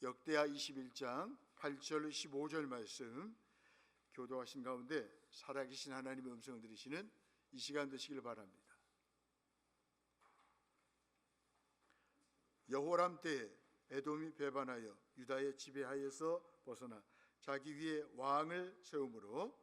역대하 21장 8절 15절 말씀 교도하신 가운데 살아계신 하나님의 음성을 들으시는 이 시간 되시길 바랍니다. 여호람 때에 에돔이 배반하여 유다의 지배하에서 벗어나 자기 위에 왕을 세우므로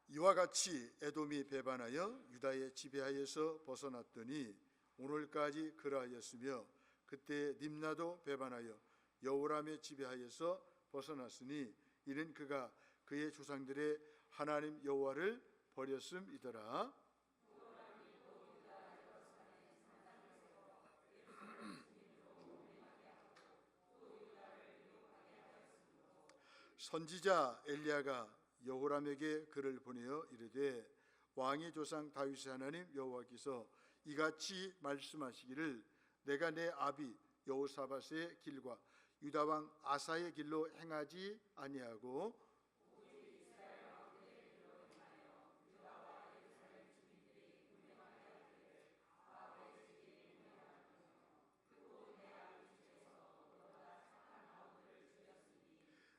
이와 같이 에돔이 배반하여 유다의 지배하에서 벗어났더니 오늘까지 그러하였으며 그때 림나도 배반하여 여호람의 지배하에서 벗어났으니 이는 그가 그의 조상들의 하나님 여호와를 버렸음이더라. 선지자 엘리야가 여호람에게 글을 보내어 이르되 왕의 조상 다윗의 하나님 여호와께서 이같이 말씀하시기를 내가 내 아비 여호사밧의 길과 유다 왕 아사의 길로 행하지 아니하고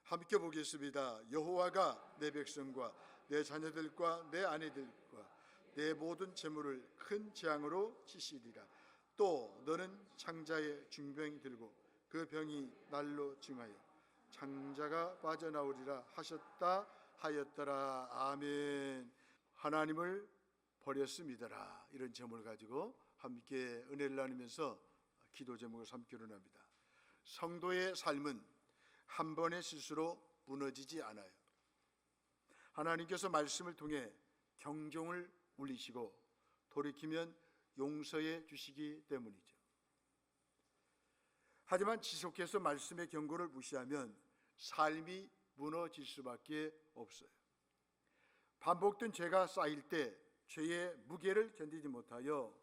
함께 보겠습니다. 여호와가 내 백성과 내 자녀들과 내 아내들과 내 모든 재물을 큰 재앙으로 치시리라. 또 너는 창자의 중병이 들고 그 병이 날로 증하여 창자가 빠져나오리라 하셨다 하였더라. 아멘. 하나님을 버렸음이더라. 이런 제목을 가지고 함께 은혜를 나누면서 기도 제목을 삼기로 합니다. 성도의 삶은 한 번의 실수로 무너지지 않아요. 하나님께서 말씀을 통해 경종을 울리시고 돌이키면 용서해 주시기 때문이죠. 하지만 지속해서 말씀의 경고를 무시하면 삶이 무너질 수밖에 없어요. 반복된 죄가 쌓일 때 죄의 무게를 견디지 못하여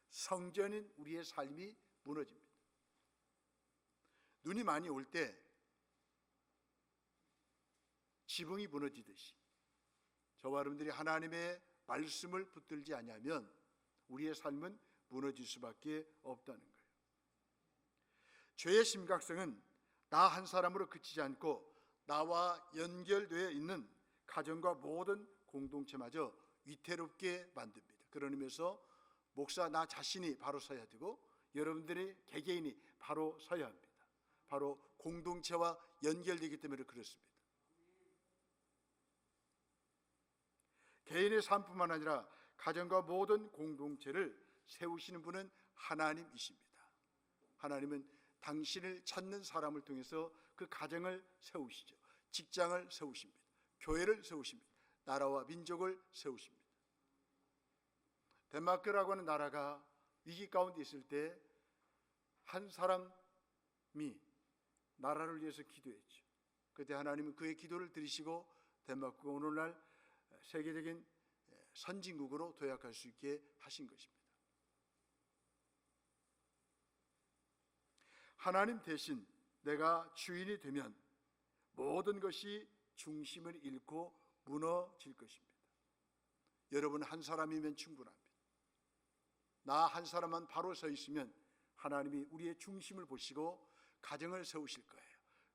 성전인 우리의 삶이 무너집니다. 눈이 많이 올 때 지붕이 무너지듯이 저와 여러분들이 하나님의 말씀을 붙들지 않으면 우리의 삶은 무너질 수밖에 없다는 거예요. 죄의 심각성은 나 한 사람으로 그치지 않고 나와 연결되어 있는 가정과 모든 공동체마저 위태롭게 만듭니다. 그런 의미에서 목사 나 자신이 바로 서야 되고 여러분들이 개개인이 바로 서야 합니다. 바로 공동체와 연결되기 때문에 그렇습니다. 개인의 삶뿐만 아니라 가정과 모든 공동체를 세우시는 분은 하나님이십니다. 하나님은 당신을 찾는 사람을 통해서 그 가정을 세우시죠. 직장을 세우십니다. 교회를 세우십니다. 나라와 민족을 세우십니다. 덴마크라고 하는 나라가 위기 가운데 있을 때 한 사람이 나라를 위해서 기도했죠. 그때 하나님은 그의 기도를 들으시고 덴마크가 오늘날 세계적인 선진국으로 도약할 수 있게 하신 것입니다. 하나님 대신 내가 주인이 되면 모든 것이 중심을 잃고 무너질 것입니다. 여러분 한 사람이면 충분합니다. 나 한 사람만 바로 서 있으면 하나님이 우리의 중심을 보시고 가정을 세우실 거예요.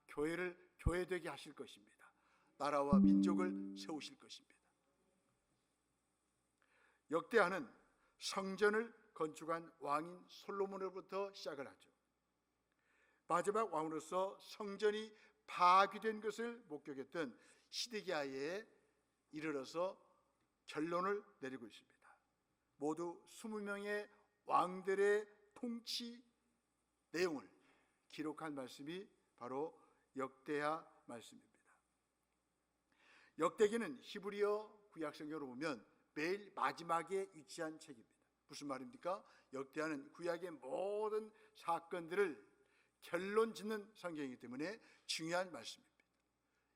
교회를 교회되게 하실 것입니다. 나라와 민족을 세우실 것입니다. 역대하는 성전을 건축한 왕인 솔로몬으로부터 시작을 하죠. 마지막 왕으로서 성전이 파괴된 것을 목격했던 시드기야에 이르러서 결론을 내리고 있습니다. 모두 20명의 왕들의 통치 내용을 기록한 말씀이 바로 역대하 말씀입니다. 역대기는 히브리어 구약성경으로 보면 매일 마지막에 위치한 책입니다. 무슨 말입니까? 역대하는 구약의 모든 사건들을 결론 짓는 성경이기 때문에 중요한 말씀입니다.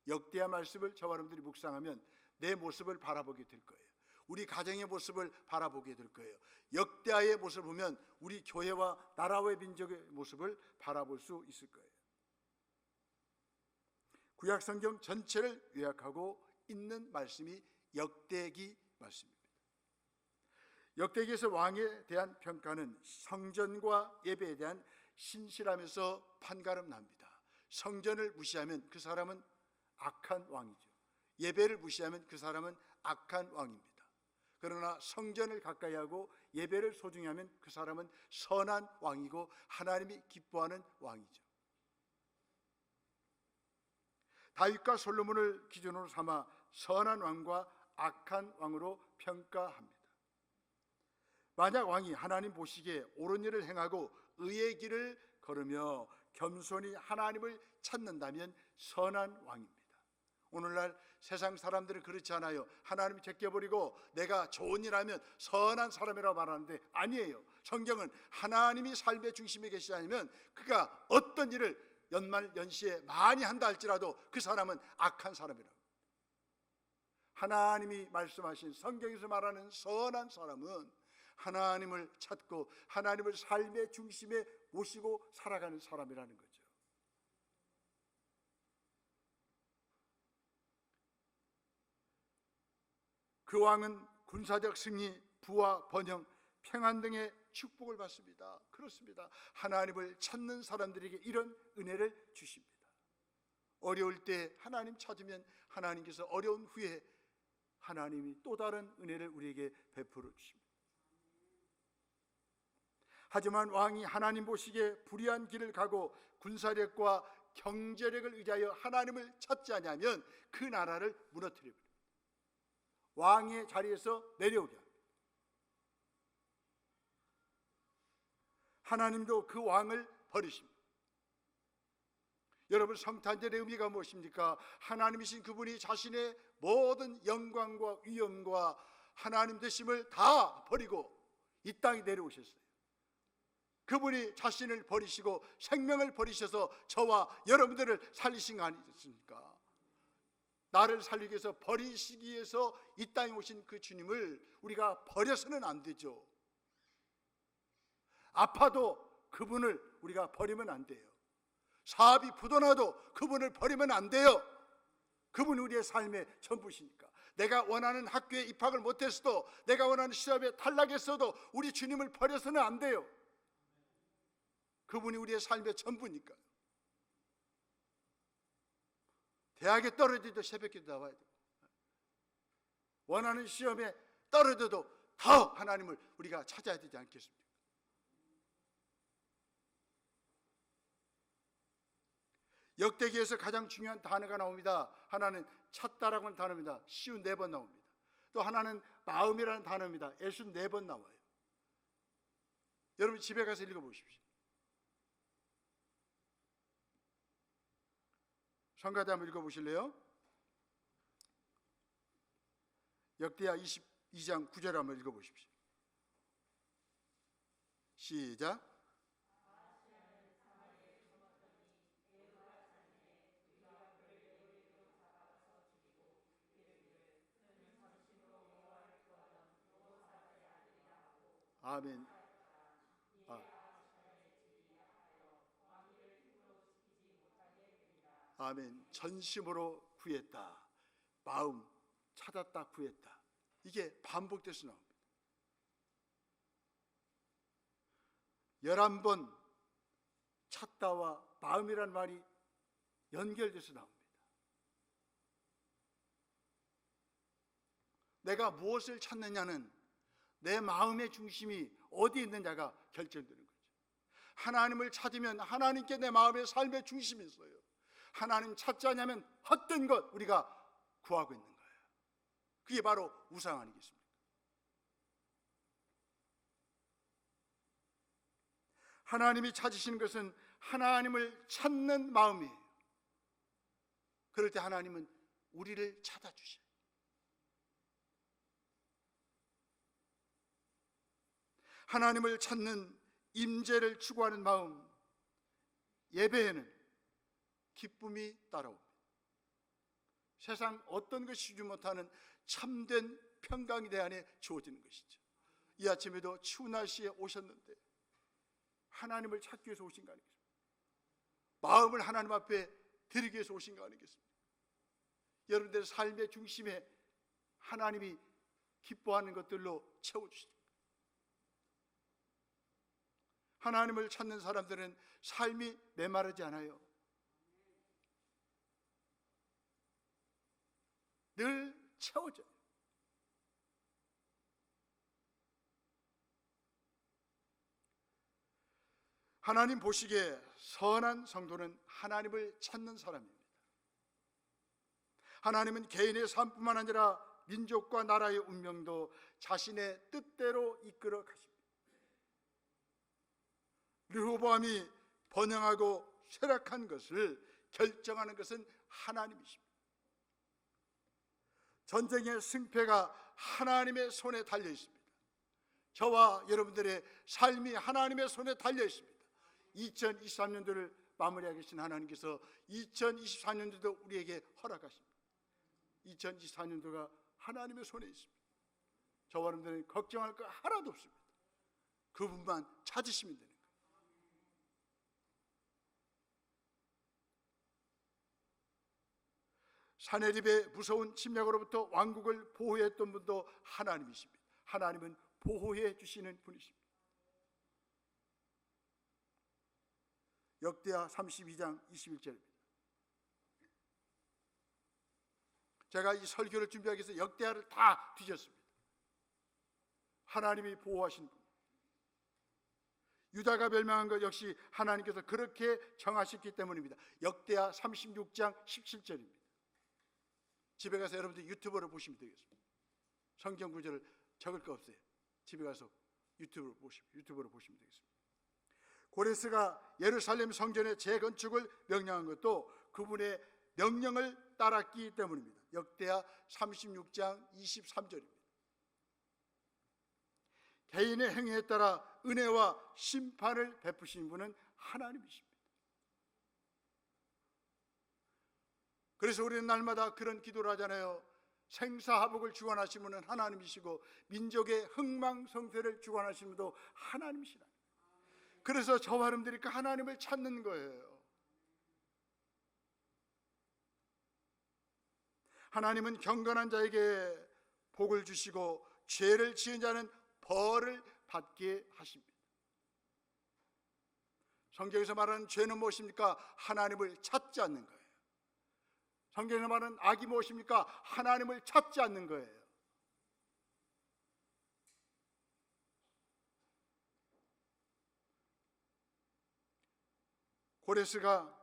역대하 말씀을 저와 여러분들이 묵상하면 내 모습을 바라보게 될 거예요. 우리 가정의 모습을 바라보게 될 거예요. 역대하의 모습을 보면 우리 교회와 나라와 민족의 모습을 바라볼 수 있을 거예요. 구약 성경 전체를 요약하고 있는 말씀이 역대기 말씀입니다. 역대기에서 왕에 대한 평가는 성전과 예배에 대한 신실함에서 판가름 납니다. 성전을 무시하면 그 사람은 악한 왕이죠. 예배를 무시하면 그 사람은 악한 왕입니다. 그러나 성전을 가까이 하고 예배를 소중히 하면 그 사람은 선한 왕이고 하나님이 기뻐하는 왕이죠. 다윗과 솔로몬을 기준으로 삼아 선한 왕과 악한 왕으로 평가합니다. 만약 왕이 하나님 보시기에 옳은 일을 행하고 의의 길을 걸으며 겸손히 하나님을 찾는다면 선한 왕입니다. 오늘날 세상 사람들은 그렇지 않아요. 하나님을 제껴버리고 내가 좋은 일 하면 선한 사람이라고 말하는데 아니에요. 성경은 하나님이 삶의 중심에 계시지 않으면 그가 어떤 일을 연말 연시에 많이 한다 할지라도 그 사람은 악한 사람이라고. 하나님이 말씀하신 성경에서 말하는 선한 사람은 하나님을 찾고 하나님을 삶의 중심에 모시고 살아가는 사람이라는 거죠. 그 왕은 군사적 승리, 부와 번영, 평안 등의 축복을 받습니다. 그렇습니다. 하나님을 찾는 사람들에게 이런 은혜를 주십니다. 어려울 때 하나님 찾으면 하나님께서 어려운 후에 하나님이 또 다른 은혜를 우리에게 베풀어 주십니다. 하지만 왕이 하나님 보시기에 불의한 길을 가고 군사력과 경제력을 의지하여 하나님을 찾지 않으면 그 나라를 무너뜨려 버립니다. 왕의 자리에서 내려오게 합니다. 하나님도 그 왕을 버리십니다. 여러분, 성탄절의 의미가 무엇입니까? 하나님이신 그분이 자신의 모든 영광과 위엄과 하나님 되심을 다 버리고 이 땅에 내려오셨어요. 그분이 자신을 버리시고 생명을 버리셔서 저와 여러분들을 살리신 거 아니겠습니까? 나를 살리기 위해서 버리시기 위해서 이 땅에 오신 그 주님을 우리가 버려서는 안 되죠. 아파도 그분을 우리가 버리면 안 돼요. 사업이 부도나도 그분을 버리면 안 돼요. 그분이 우리의 삶의 전부시니까. 내가 원하는 학교에 입학을 못했어도, 내가 원하는 시험에 탈락했어도 우리 주님을 버려서는 안 돼요. 그분이 우리의 삶의 전부니까. 대학에 떨어져도 새벽기도 나와야 돼요. 원하는 시험에 떨어져도 더 하나님을 우리가 찾아야 되지 않겠습니까? 역대기에서 가장 중요한 단어가 나옵니다. 하나는 찾다라고 하는 단어입니다. 54번 나옵니다. 또 하나는 마음이라는 단어입니다. 64번 나와요. 여러분 집에 가서 읽어보십시오. 성가대 한번 읽어보실래요? 역대하 22장 9절 한번 읽어보십시오. 시작. 아멘. 아멘. 전심으로 구했다. 마음 찾았다, 구했다. 이게 반복돼서 나옵니다. 11번 찾다와 마음이란 말이 연결돼서 나옵니다. 내가 무엇을 찾느냐는 내 마음의 중심이 어디 있느냐가 결정되는 거죠. 하나님을 찾으면 하나님께 내 마음의 삶의 중심이 있어요. 하나님 찾지 않으면 헛된 것 우리가 구하고 있는 거예요. 그게 바로 우상 아니겠습니까? 하나님이 찾으시는 것은 하나님을 찾는 마음이에요. 그럴 때 하나님은 우리를 찾아주셔요. 하나님을 찾는 임재를 추구하는 마음, 예배에는 기쁨이 따라옵니다. 세상 어떤 것이 주지 못하는 참된 평강이 내 안에 주어지는 것이죠. 이 아침에도 추운 날씨에 오셨는데 하나님을 찾기 위해서 오신 거 아니겠습니까? 마음을 하나님 앞에 드리기 위해서 오신 거 아니겠습니까? 여러분들의 삶의 중심에 하나님이 기뻐하는 것들로 채워주십니다. 하나님을 찾는 사람들은 삶이 메마르지 않아요. 늘 채워져요. 하나님 보시기에 선한 성도는 하나님을 찾는 사람입니다. 하나님은 개인의 삶뿐만 아니라 민족과 나라의 운명도 자신의 뜻대로 이끌어 가십니다. 르호보암이 번영하고 쇠락한 것을 결정하는 것은 하나님이십니다. 전쟁의 승패가 하나님의 손에 달려 있습니다. 저와 여러분들의 삶이 하나님의 손에 달려 있습니다. 2023년도를 마무리하고 계신 하나님께서 2024년도도 우리에게 허락하십니다. 2024년도가 하나님의 손에 있습니다. 저와 여러분들은 걱정할 거 하나도 없습니다. 그분만 찾으시면 되는 거예요. 사내립의 무서운 침략으로부터 왕국을 보호했던 분도 하나님이십니다. 하나님은 보호해 주시는 분이십니다. 역대하 32장 21절입니다. 제가 이 설교를 준비하기 위해서 역대하를 다 뒤졌습니다. 하나님이 보호하신 분. 유다가 멸망한 것 역시 하나님께서 그렇게 정하셨기 때문입니다. 역대하 36장 17절입니다. 집에 가서 여러분들 유튜브로 보시면 되겠습니다. 성경 구절을 적을 거 없어요. 집에 가서 유튜브로 보시면 되겠습니다. 고레스가 예루살렘 성전의 재건축을 명령한 것도 그분의 명령을 따랐기 때문입니다. 역대하 36장 23절입니다. 개인의 행위에 따라 은혜와 심판을 베푸신 분은 하나님이십니다. 그래서 우리는 날마다 그런 기도를 하잖아요. 생사화복을 주관하신 분은 하나님이시고 민족의 흥망성쇠를 주관하신 분도 하나님이시다. 그래서 저와 여러분들이 그 하나님을 찾는 거예요. 하나님은 경건한 자에게 복을 주시고 죄를 지은 자는 벌을 받게 하십니다. 성경에서 말하는 죄는 무엇입니까? 하나님을 찾지 않는 거예요. 성경에서 말하는 악이 무엇입니까? 하나님을 찾지 않는 거예요. 고레스가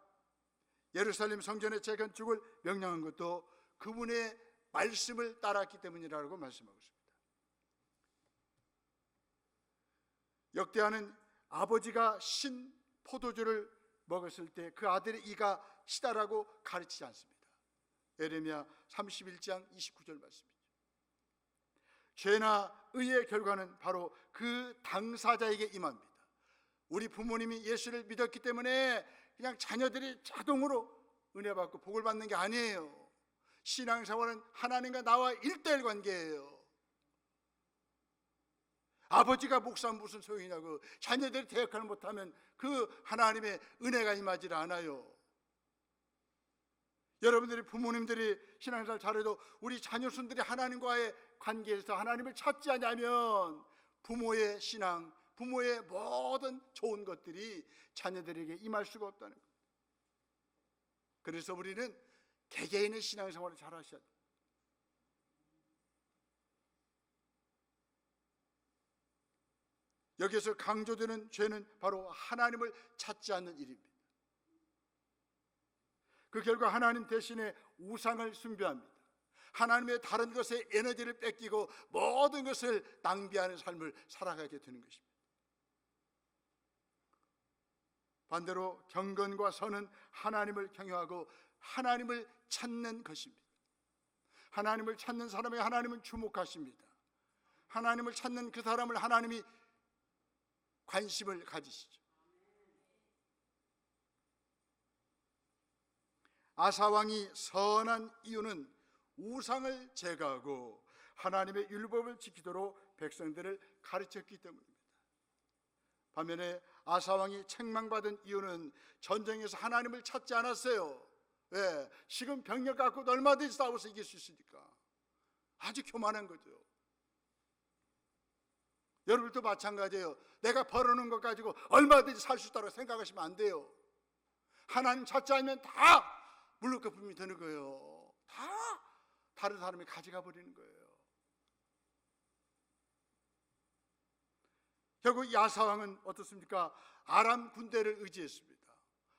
예루살렘 성전의 재건축을 명령한 것도 그분의 말씀을 따랐기 때문이라고 말씀하고 있습니다. 역대하는 아버지가 신 포도주를 먹었을 때 그 아들의 이가 시다라고 가르치지 않습니다. 예레미야 31장 29절 말씀이죠. 죄나 의의 결과는 바로 그 당사자에게 임합니다. 우리 부모님이 예수를 믿었기 때문에 그냥 자녀들이 자동으로 은혜 받고 복을 받는 게 아니에요. 신앙생활은 하나님과 나와 1:1 관계예요. 아버지가 목사면 무슨 소용이냐고. 자녀들이 대역을 못하면 그 하나님의 은혜가 임하지 않아요. 여러분들이 부모님들이 신앙생활 잘해도 우리 자녀손들이 하나님과의 관계에서 하나님을 찾지 않으면 부모의 신앙, 부모의 모든 좋은 것들이 자녀들에게 임할 수가 없다는 겁니다. 그래서 우리는 개개인의 신앙생활을 잘 하셔야 돼요. 여기서 강조되는 죄는 바로 하나님을 찾지 않는 일입니다. 그 결과 하나님 대신에 우상을 숭배합니다. 하나님의 다른 것에 에너지를 뺏기고 모든 것을 낭비하는 삶을 살아가게 되는 것입니다. 반대로 경건과 선은 하나님을 경외하고 하나님을 찾는 것입니다. 하나님을 찾는 사람에게 하나님은 주목하십니다. 하나님을 찾는 그 사람을 하나님이 관심을 가지시죠. 아사왕이 선한 이유는 우상을 제거하고 하나님의 율법을 지키도록 백성들을 가르쳤기 때문입니다. 반면에 아사왕이 책망받은 이유는 전쟁에서 하나님을 찾지 않았어요. 왜? 지금 병력 갖고도 얼마든지 싸워서 이길 수 있으니까. 아주 교만한 거죠. 여러분도 마찬가지예요. 내가 벌어놓은 것 가지고 얼마든지 살 수 있다고 생각하시면 안 돼요. 하나님 찾지 않으면 다 물거품이 되는 거예요. 다 다른 사람이 가져가 버리는 거예요. 결국 야사왕은 어떻습니까? 아람 군대를 의지했습니다.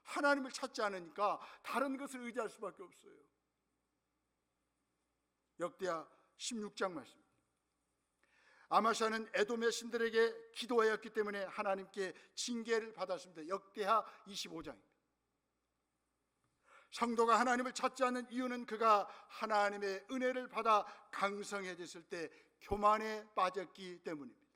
하나님을 찾지 않으니까 다른 것을 의지할 수밖에 없어요. 역대하 16장 말씀. 아마샤는 에돔의 신들에게 기도하였기 때문에 하나님께 징계를 받았습니다. 역대하 25장입니다. 성도가 하나님을 찾지 않는 이유는 그가 하나님의 은혜를 받아 강성해졌을 때 교만에 빠졌기 때문입니다.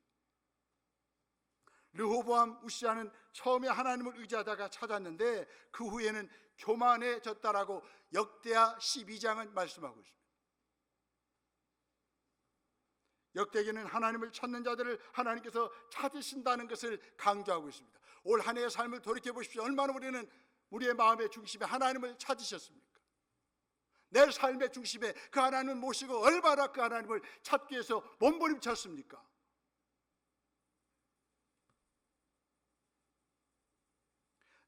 르호보암 우시아는 처음에 하나님을 의지하다가 찾았는데 그 후에는 교만해졌다라고 역대하 12장은 말씀하고 있습니다. 역대기는 하나님을 찾는 자들을 하나님께서 찾으신다는 것을 강조하고 있습니다. 올 한 해의 삶을 돌이켜 보십시오. 얼마나 우리의 마음의 중심에 하나님을 찾으셨습니까? 내 삶의 중심에 그 하나님을 모시고 얼마나 그 하나님을 찾기 위해서 몸부림쳤습니까?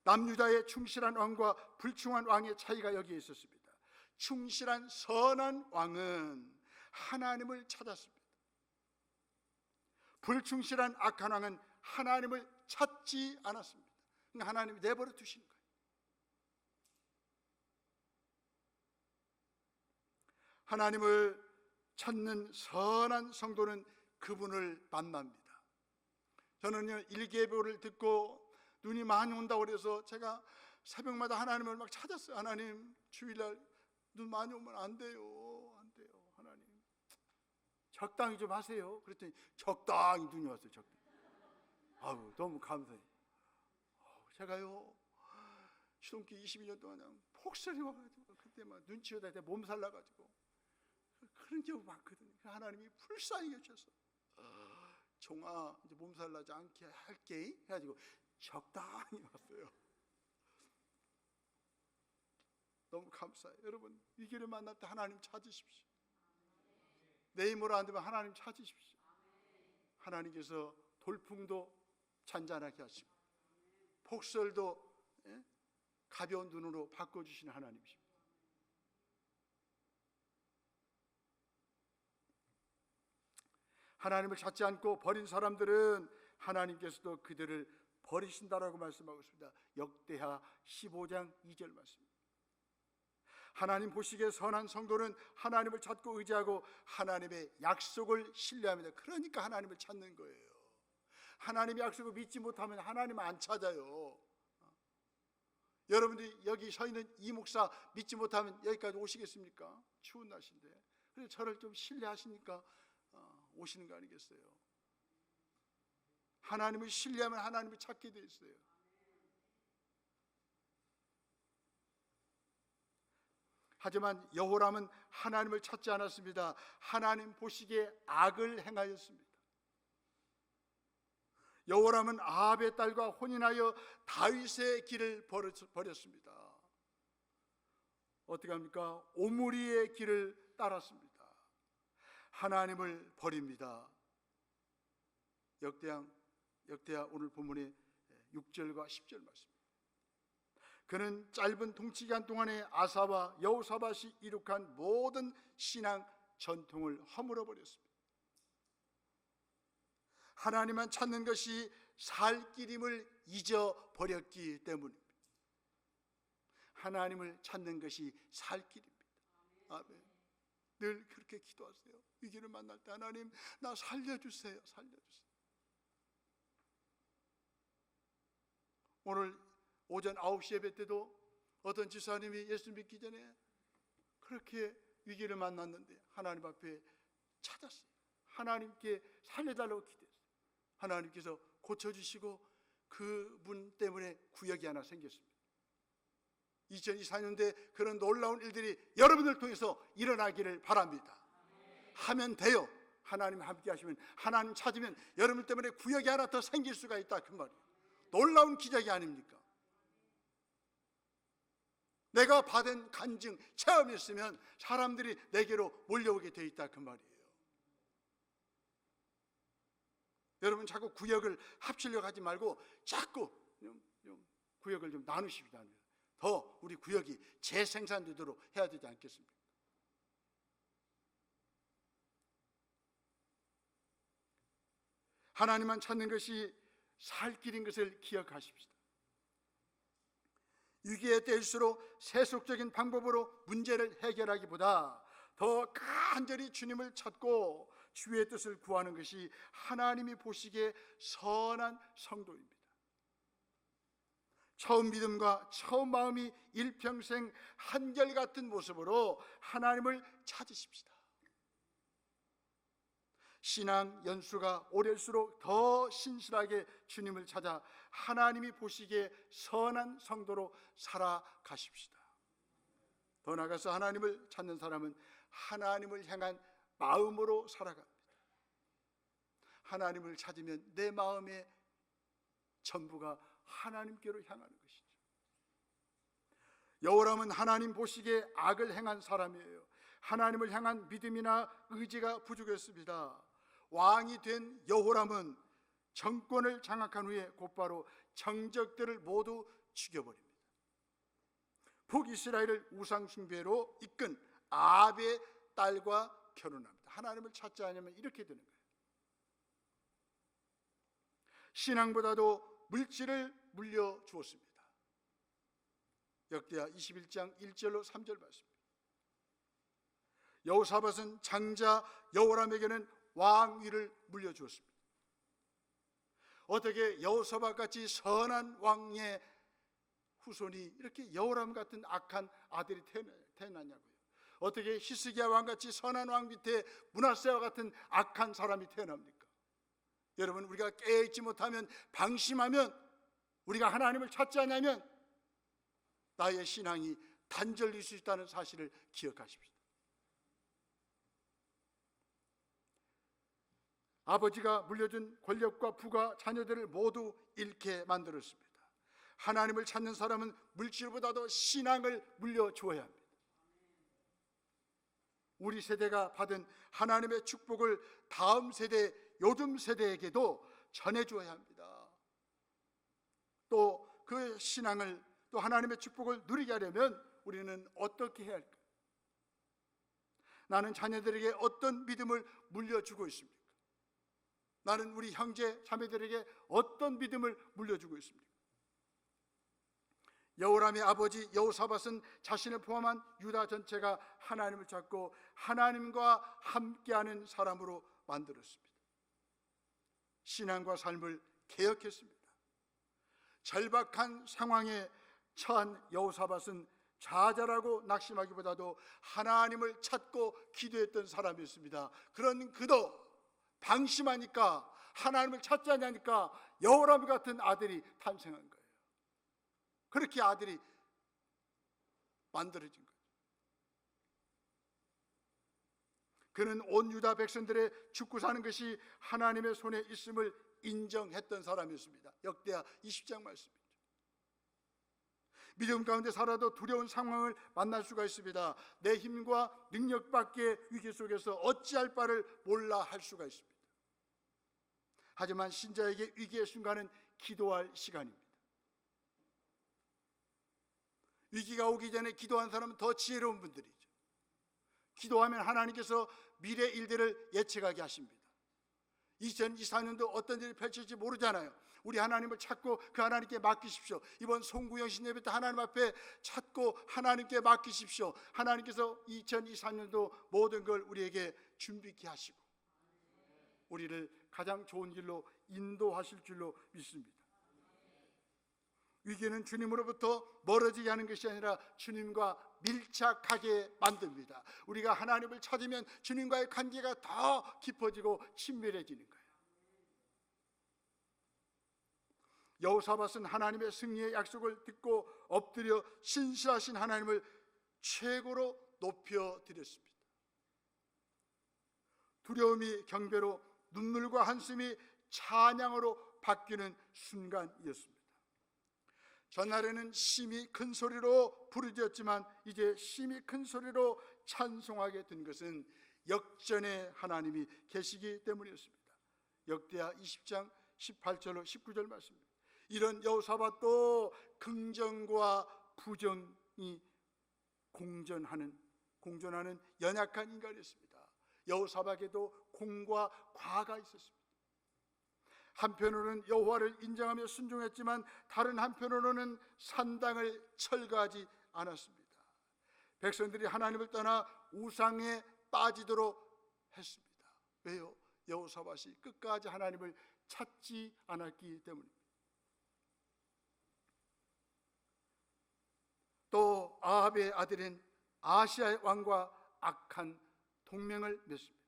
남유다의 충실한 왕과 불충한 왕의 차이가 여기에 있었습니다. 충실한 선한 왕은 하나님을 찾았습니다. 불충실한 악한 왕은 하나님을 찾지 않았습니다. 그러니까 하나님이 내버려 두신 거예요. 하나님을 찾는 선한 성도는 그분을 만납니다. 저는요, 일기예보를 듣고 눈이 많이 온다고 그래서 제가 새벽마다 하나님을 막 찾았어요. 하나님, 주일날 눈 많이 오면 안 돼요. 안 돼요. 하나님, 적당히 좀 하세요. 그랬더니 적당히 눈이 왔어요. 적당히. 아우, 너무 감사해요. 제가요, 시동기 22년 동안 그냥 폭설이 와가지고 그때 막 눈치 오다 몸살 나가지고 그런 경우 많거든요. 하나님이 불쌍히 여겨서 종아, 이제 몸살 나지 않게 할게 해가지고 적당히 왔어요. 너무 감사해요. 여러분, 위기를 만날 때 하나님 찾으십시오. 내 힘으로 안 되면 하나님 찾으십시오. 하나님께서 돌풍도 잔잔하게 하시고 폭설도 가벼운 눈으로 바꿔주시는 하나님이십니다. 하나님을 찾지 않고 버린 사람들은 하나님께서도 그들을 버리신다라고 말씀하고 있습니다. 역대하 15장 2절 말씀입니다. 하나님 보시기에 선한 성도는 하나님을 찾고 의지하고 하나님의 약속을 신뢰합니다. 그러니까 하나님을 찾는 거예요. 하나님의 약속을 믿지 못하면 하나님을 안 찾아요. 여러분들이 여기 서 있는 이 목사 믿지 못하면 여기까지 오시겠습니까? 추운 날씨인데. 그래서 저를 좀 신뢰하시니까 오시는 거 아니겠어요? 하나님을 신뢰하면 하나님을 찾게 돼 있어요. 하지만 여호람은 하나님을 찾지 않았습니다. 하나님 보시기에 악을 행하였습니다. 여호람은 아합의 딸과 혼인하여 다윗의 길을 버렸습니다. 어떻게 합니까? 오므리의 길을 따랐습니다. 하나님을 버립니다. 역대하 오늘 본문의 6절과 10절 말씀입니다. 그는 짧은 통치기간 동안에 아사와 여호사밧이 이룩한 모든 신앙 전통을 허물어 버렸습니다. 하나님만 찾는 것이 살 길임을 잊어버렸기 때문입니다. 하나님을 찾는 것이 살 길입니다. 아멘. 늘 그렇게 기도하세요. 위기를 만날 때 하나님, 나 살려주세요. 살려주세요. 오늘 오전 9시 예배 때도 어떤 지사님이 예수 믿기 전에 그렇게 위기를 만났는데 하나님 앞에 찾았어요. 하나님께 살려달라고 기도했어요. 하나님께서 고쳐주시고 그분 때문에 구역이 하나 생겼습니다. 2024년도에 그런 놀라운 일들이 여러분을 통해서 일어나기를 바랍니다. 하면 돼요. 하나님 함께 하시면, 하나님 찾으면 여러분 때문에 구역이 하나 더 생길 수가 있다, 그 말이에요. 놀라운 기적이 아닙니까? 내가 받은 간증, 체험이 있으면 사람들이 내게로 몰려오게 돼 있다 그 말이에요. 여러분 자꾸 구역을 합치려고 하지 말고 자꾸 구역을 좀 나누십시다. 더 우리 구역이 재생산되도록 해야 되지 않겠습니까? 하나님만 찾는 것이 살 길인 것을 기억하십시다. 위기의 때일수록 세속적인 방법으로 문제를 해결하기보다 더 간절히 주님을 찾고 주의 뜻을 구하는 것이 하나님이 보시기에 선한 성도입니다. 처음 믿음과 처음 마음이 일평생 한결같은 모습으로 하나님을 찾으십시다. 신앙 연수가 오를수록 더 신실하게 주님을 찾아 하나님이 보시기에 선한 성도로 살아가십시다. 더 나아가서 하나님을 찾는 사람은 하나님을 향한 마음으로 살아갑니다. 하나님을 찾으면 내 마음의 전부가 하나님께로 향하는 것이죠. 여호람은 하나님 보시기에 악을 행한 사람이에요. 하나님을 향한 믿음이나 의지가 부족했습니다. 왕이 된 여호람은 정권을 장악한 후에 곧바로 정적들을 모두 죽여버립니다. 북이스라엘을 우상 숭배로 이끈 아합의 딸과 결혼합니다. 하나님을 찾지 않으면 이렇게 되는 거예요. 신앙보다도 물질을 물려주었습니다. 역대하 21장 1절로 3절 말씀입니다. 여호사밧은 장자 여호람에게는 왕위를 물려주었습니다. 어떻게 여호사밧같이 선한 왕의 후손이 이렇게 여호람 같은 악한 아들이 태어나냐고요. 어떻게 히스기야 왕같이 선한 왕 밑에 므낫세와 같은 악한 사람이 태어납니까? 여러분, 우리가 깨어있지 못하면, 방심하면, 우리가 하나님을 찾지 않으면 나의 신앙이 단절될 수 있다는 사실을 기억하십시오. 아버지가 물려준 권력과 부가 자녀들을 모두 잃게 만들었습니다. 하나님을 찾는 사람은 물질보다도 신앙을 물려주어야 합니다. 우리 세대가 받은 하나님의 축복을 다음 세대, 요즘 세대에게도 전해주어야 합니다. 또 그 신앙을, 또 하나님의 축복을 누리게 하려면 우리는 어떻게 해야 할까요? 나는 자녀들에게 어떤 믿음을 물려주고 있습니까? 나는 우리 형제 자매들에게 어떤 믿음을 물려주고 있습니까? 여호람의 아버지 여호사밧은 자신을 포함한 유다 전체가 하나님을 찾고 하나님과 함께하는 사람으로 만들었습니다. 신앙과 삶을 개혁했습니다. 절박한 상황에 처한 여호사밧은 좌절하고 낙심하기보다도 하나님을 찾고 기도했던 사람이었습니다. 그런 그도 방심하니까, 하나님을 찾지 않으니까 여호람 같은 아들이 탄생한 거예요. 그렇게 아들이 만들어진 거예요. 그는 온 유다 백성들의 죽고 사는 것이 하나님의 손에 있음을 인정했던 사람이었습니다. 역대하 20장 말씀이죠. 믿음 가운데 살아도 두려운 상황을 만날 수가 있습니다. 내 힘과 능력 밖의 위기 속에서 어찌할 바를 몰라 할 수가 있습니다. 하지만 신자에게 위기의 순간은 기도할 시간입니다. 위기가 오기 전에 기도한 사람은 더 지혜로운 분들이죠. 기도하면 하나님께서 미래 일들을 예측하게 하십니다. 2024년도 어떤 일이 펼칠지 모르잖아요. 우리 하나님을 찾고 그 하나님께 맡기십시오. 이번 송구영신 예배 때 하나님 앞에 찾고 하나님께 맡기십시오. 하나님께서 2024년도 모든 걸 우리에게 준비케 하시고 우리를 가장 좋은 길로 인도하실 줄로 믿습니다. 위기는 주님으로부터 멀어지게 하는 것이 아니라 주님과 밀착하게 만듭니다. 우리가 하나님을 찾으면 주님과의 관계가 더 깊어지고 친밀해지는 거예요. 여호사밧은 하나님의 승리의 약속을 듣고 엎드려 신실하신 하나님을 최고로 높여드렸습니다. 두려움이 경배로, 눈물과 한숨이 찬양으로 바뀌는 순간이었습니다. 전날에는 심히 큰 소리로 부르짖었지만 이제 심히 큰 소리로 찬송하게 된 것은 역전의 하나님이 계시기 때문이었습니다. 역대하 20장 18절로 19절 말씀입니다. 이런 여호사밧도 긍정과 부정이 공존하는 연약한 인간이었습니다. 여호사밧에도 공과 과가 있었습니다. 한편으로는 여호와를 인정하며 순종했지만 다른 한편으로는 산당을 철거하지 않았습니다. 백성들이 하나님을 떠나 우상에 빠지도록 했습니다. 왜요? 여호사밧이 끝까지 하나님을 찾지 않았기 때문입니다. 또 아합의 아들인 아시아의 왕과 악한 동맹을 맺습니다.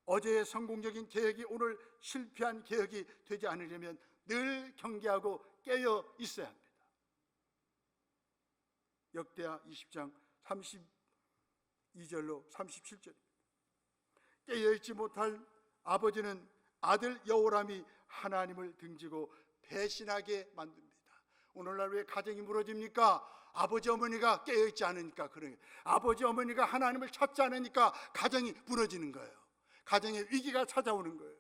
어제의 성공적인 개혁이 오늘 실패한 개혁이 되지 않으려면 늘 경계하고 깨어 있어야 합니다. 역대하 20장 32절로 37절입니다. 깨어있지 못할 아버지는 아들 여호람이 하나님을 등지고 배신하게 만듭니다. 오늘날 왜 가정이 무너집니까? 아버지 어머니가 깨어있지 않으니까 그런 거예요. 아버지 어머니가 하나님을 찾지 않으니까 가정이 무너지는 거예요. 가정에 위기가 찾아오는 거예요.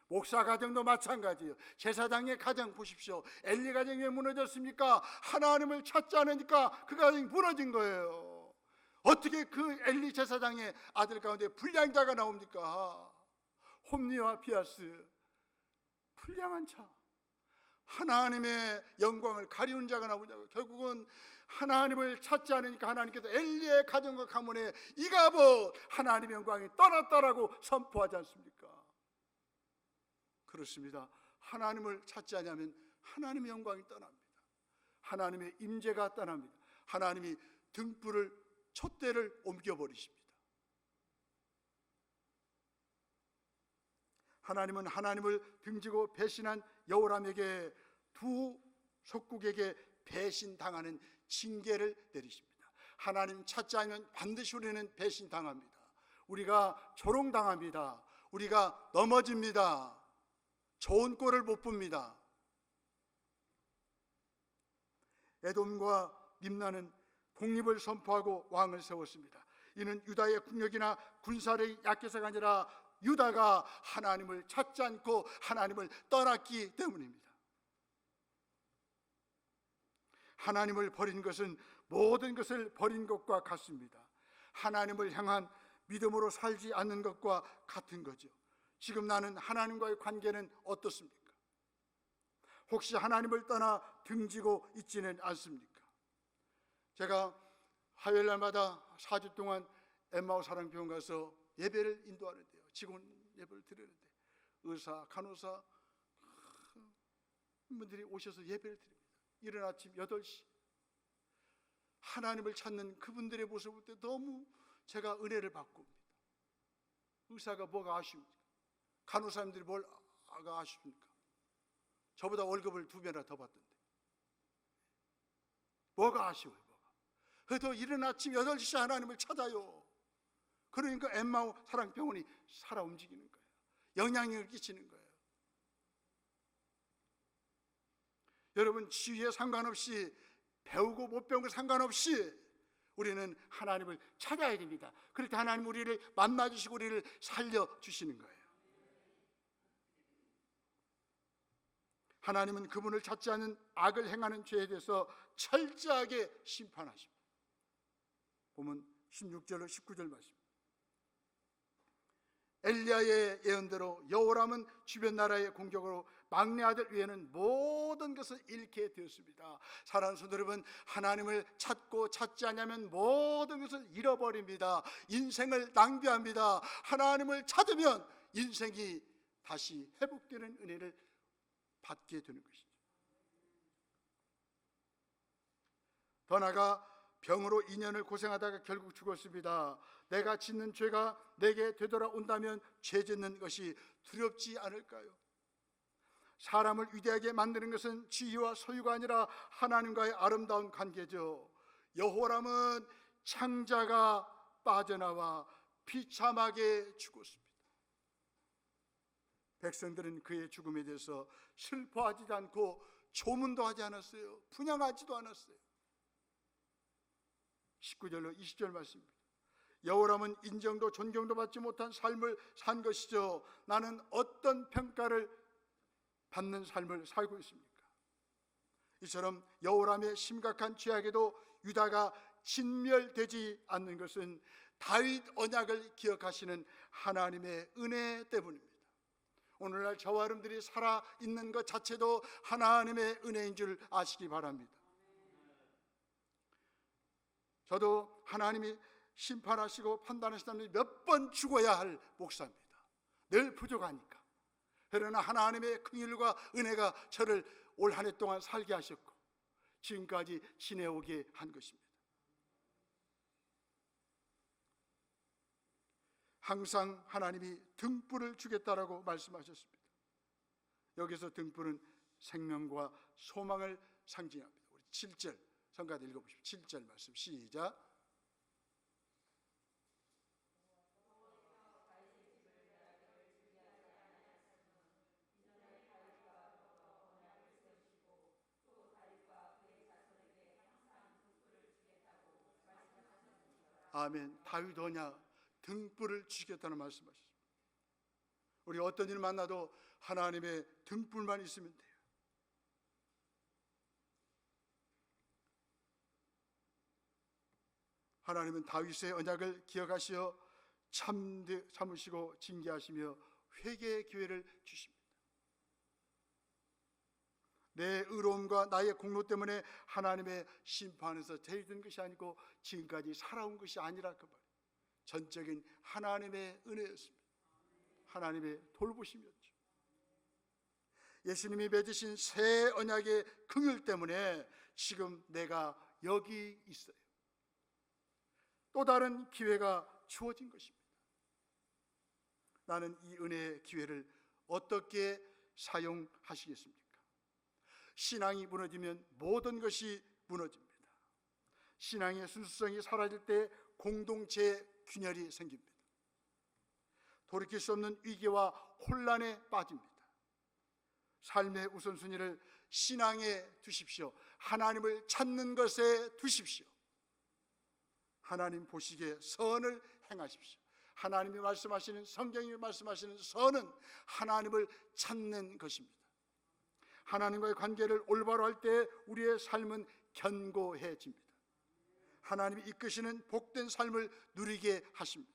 목사 가정도 마찬가지예요. 제사장의 가정 보십시오. 엘리 가정이 왜 무너졌습니까? 하나님을 찾지 않으니까 그 가정이 무너진 거예요. 어떻게 그 엘리 제사장의 아들 가운데 불량자가 나옵니까? 홈리와 피아스, 불량한 자, 하나님의 영광을 가리운 자가 나오냐고. 결국은 하나님을 찾지 않으니까 하나님께서 엘리의 가정과 가문에 이가봇 하나님의 영광이 떠났다라고 선포하지 않습니까? 그렇습니다. 하나님을 찾지 않으면 하나님의 영광이 떠납니다. 하나님의 임재가 떠납니다. 하나님이 등불을 촛대를 옮겨버리십니다. 하나님은 하나님을 등지고 배신한 여호람에게 두 속국에게 배신당하는 징계를 내리십니다. 하나님 찾지 않으면 반드시 우리는 배신당합니다. 우리가 조롱당합니다. 우리가 넘어집니다. 좋은 꼴을 못 봅니다. 에돔과 림나는 독립을 선포하고 왕을 세웠습니다. 이는 유다의 국력이나 군사력이 약해서가 아니라 유다가 하나님을 찾지 않고 하나님을 떠났기 때문입니다. 하나님을 버린 것은 모든 것을 버린 것과 같습니다. 하나님을 향한 믿음으로 살지 않는 것과 같은 거죠. 지금 나는 하나님과의 관계는 어떻습니까? 혹시 하나님을 떠나 등지고 있지는 않습니까? 제가 화요일 날마다 4주 동안 엠마오 사랑병원 가서 예배를 인도하는데요. 직원 예배를 드리는데 의사, 간호사 분들이 오셔서 예배를 드립니다. 이른 아침 8시 하나님을 찾는 그분들의 모습을 볼 때 너무 제가 은혜를 받고 옵니다. 의사가 뭐가 아쉬웁니까? 간호사님들이 뭐가 아쉽습니까? 저보다 월급을 2배나 더 받던데 뭐가 아쉬워요? 그래도 이른 아침 8시 하나님을 찾아요. 그러니까 엠마오 사랑병원이 살아 움직이는 거예요. 영향력을 끼치는 거예요. 여러분, 지위에 상관없이 배우고 못 배운 거 상관없이 우리는 하나님을 찾아야 됩니다. 그럴 때 하나님 우리를 만나주시고 우리를 살려주시는 거예요. 하나님은 그분을 찾지 않는 악을 행하는 죄에 대해서 철저하게 심판하십니다. 보면 16절로 19절 말씀. 엘리야의 예언대로 여호람은 주변 나라의 공격으로 막내 아들 외에는 모든 것을 잃게 되었습니다. 사랑하는 성도 여러분, 하나님을 찾고 찾지 않으면 모든 것을 잃어버립니다. 인생을 낭비합니다. 하나님을 찾으면 인생이 다시 회복되는 은혜를 받게 되는 것이죠. 더 나아가 병으로 2년을 고생하다가 결국 죽었습니다. 내가 짓는 죄가 내게 되돌아온다면 죄 짓는 것이 두렵지 않을까요? 사람을 위대하게 만드는 것은 지위와 소유가 아니라 하나님과의 아름다운 관계죠. 여호람은 창자가 빠져나와 비참하게 죽었습니다. 백성들은 그의 죽음에 대해서 슬퍼하지 않고 조문도 하지 않았어요. 분양하지도 않았어요. 19절로 20절 말씀입니다. 여호람은 인정도 존경도 받지 못한 삶을 산 것이죠. 나는 어떤 평가를 받는 삶을 살고 있습니까? 이처럼 여호람의 심각한 죄악에도 유다가 진멸되지 않는 것은 다윗 언약을 기억하시는 하나님의 은혜 때문입니다. 오늘날 저와 여러분들이 살아있는 것 자체도 하나님의 은혜인 줄 아시기 바랍니다. 저도 하나님이 심판하시고 판단하시다면 몇 번 죽어야 할 목사입니다. 늘 부족하니까. 그러나 하나님의 긍휼과 은혜가 저를 올 한 해 동안 살게 하셨고 지금까지 지내오게 한 것입니다. 항상 하나님이 등불을 주겠다라고 말씀하셨습니다. 여기서 등불은 생명과 소망을 상징합니다. 우리 7절 성가대 읽어보십시오. 7절 말씀 시작. 아멘. 다윗 언약 등불을 주겠다는 말씀하셨습니다. 우리 어떤 일 만나도 하나님의 등불만 있으면 돼요. 하나님은 다윗의 언약을 기억하시어 참으시고 징계하시며 회개의 기회를 주십니다. 내 의로움과 나의 공로 때문에 하나님의 심판에서 제외된 것이 아니고 지금까지 살아온 것이 아니라 그 말. 전적인 하나님의 은혜였습니다. 하나님의 돌보심이었죠. 예수님이 맺으신 새 언약의 긍휼 때문에 지금 내가 여기 있어요. 또 다른 기회가 주어진 것입니다. 나는 이 은혜의 기회를 어떻게 사용하시겠습니까? 신앙이 무너지면 모든 것이 무너집니다. 신앙의 순수성이 사라질 때 공동체의 균열이 생깁니다. 돌이킬 수 없는 위기와 혼란에 빠집니다. 삶의 우선순위를 신앙에 두십시오. 하나님을 찾는 것에 두십시오. 하나님 보시기에 선을 행하십시오. 하나님이 말씀하시는, 성경이 말씀하시는 선은 하나님을 찾는 것입니다. 하나님과의 관계를 올바로 할 때 우리의 삶은 견고해집니다. 하나님이 이끄시는 복된 삶을 누리게 하십니다.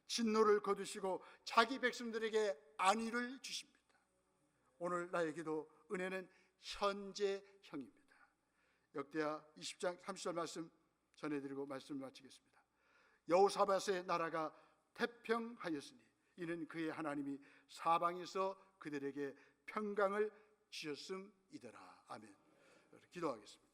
진노를 거두시고 자기 백성들에게 안위를 주십니다. 오늘 나에게도 은혜는 현재형입니다. 역대하 20장 30절 말씀 전해드리고 말씀을 마치겠습니다. 여호사밧의 나라가 태평하였으니 이는 그의 하나님이 사방에서 그들에게 평강을 주셨음이더라. 아멘. 기도하겠습니다.